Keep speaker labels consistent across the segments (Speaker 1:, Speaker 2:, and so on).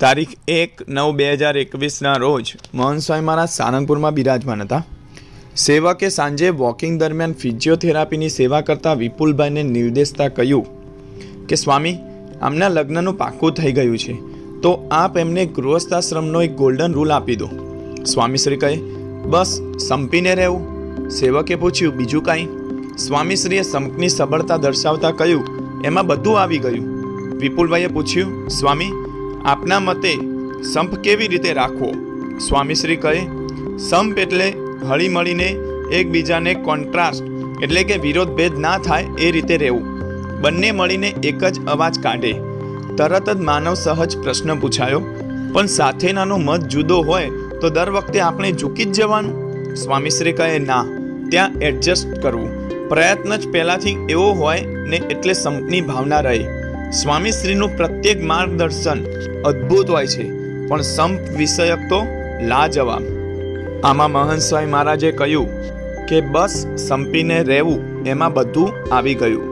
Speaker 1: તારીખ 1/9/2021 રોજ મોહન સ્વામી મહારાજ સારંગપુરમાં બિરાજમાન હતા. સેવકે સાંજે વોકિંગ દરમિયાન ફિઝિયોથેરાપીની સેવા કરતા વિપુલભાઈને નિર્દેશતા કહ્યું કે સ્વામી, આમના લગ્નનું પાક્કું થઈ ગયું છે, તો આપ એમને ગૃહસ્થાશ્રમનો એક ગોલ્ડન રૂલ આપી દો. સ્વામીશ્રી કહે, બસ સંપીને રહેવું. સેવકે પૂછ્યું, બીજું કાંઈ? સ્વામીશ્રીએ સંપની સબળતા દર્શાવતા કહ્યું, એમાં બધું આવી ગયું. વિપુલભાઈએ પૂછ્યું, સ્વામી, આપના મતે સંપ કેવી રીતે રાખવો? સ્વામીશ્રી કહે, સંપ એટલે હળી મળીને એકબીજાને કોન્ટ્રાસ્ટ એટલે કે વિરોધ ભેદ ના થાય એ રીતે રહેવું. બંને મળીને એક જ અવાજ કાઢે. તરત જ માનવ સહજ પ્રશ્ન પૂછાયો, પણ સાથેનાનો મત જુદો હોય તો દર વખતે આપણે ઝૂકી જ જવાનું? સ્વામીશ્રી કહે, ના, ત્યાં એડજસ્ટ કરવું. પ્રયત્ન જ પહેલાંથી એવો હોય ને એટલે સંપની ભાવના રહે. સ્વામીશ્રીનું પ્રત્યેક માર્ગદર્શન અદ્ભુત હોય છે, પણ સંપ વિષયક તો લાજવાબ. આમાં મહંત સ્વામી મહારાજે કહ્યું કે બસ સંપીને રહેવું, એમાં બધું આવી ગયું.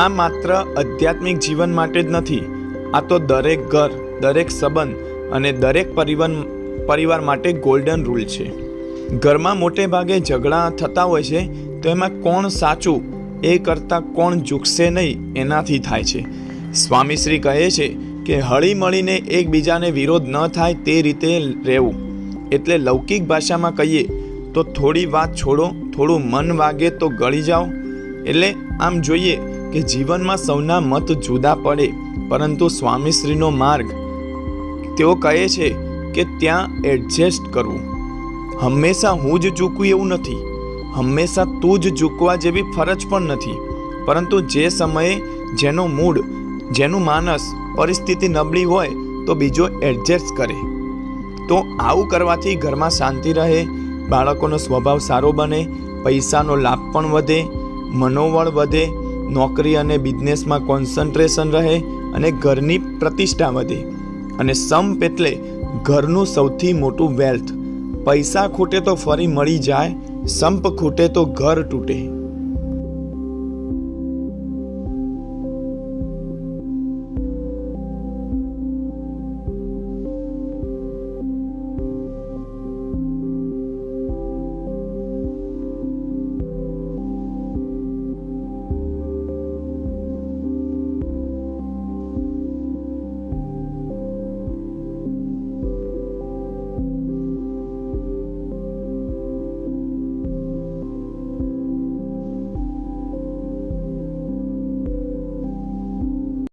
Speaker 1: આ માત્ર આધ્યાત્મિક જીવન માટે જ નથી, આ તો દરેક ઘર, દરેક સંબંધ અને દરેક પરિવાર માટે ગોલ્ડન રૂલ છે. ઘરમાં મોટે ભાગે ઝઘડા થતા હોય છે, તો એમાં કોણ સાચું એ કરતાં કોણ ઝૂકશે નહીં એનાથી થાય છે. સ્વામીશ્રી કહે છે કે હળી મળીને એકબીજાને વિરોધ ન થાય તે રીતે રહેવું. એટલે લૌકિક ભાષામાં કહીએ તો થોડી વાત છોડો, થોડું મન વાગે તો ગળી જાઓ. એટલે આમ જોઈએ કે જીવનમાં સૌના મત જુદા પડે, પરંતુ સ્વામીશ્રીનો માર્ગ તેઓ કહે છે કે ત્યાં એડજસ્ટ કરવું. હંમેશા હું જ ઝૂકું એવું નથી, હંમેશા તું જ ઝૂકવા જેવી ફરજ પણ નથી, પરંતુ જે સમયે જેનો મૂડ, જેનું માનસ, પરિસ્થિતિ નબળી હોય તો બીજો એડજસ્ટ કરે. તો આવું કરવાથી ઘરમાં શાંતિ રહે, બાળકોનો સ્વભાવ સારો બને, પૈસાનો લાભ પણ વધે, મનોબળ વધે, નોકરી અને બિઝનેસમાં કોન્સન્ટ્રેશન રહે અને ઘરની પ્રતિષ્ઠા વધે. અને સંપ એટલે ઘરનું સૌથી મોટું વેલ્થ. પૈસા ખૂટે તો ફરી મળી જાય, સંપ ખૂટે તો ઘર તૂટે.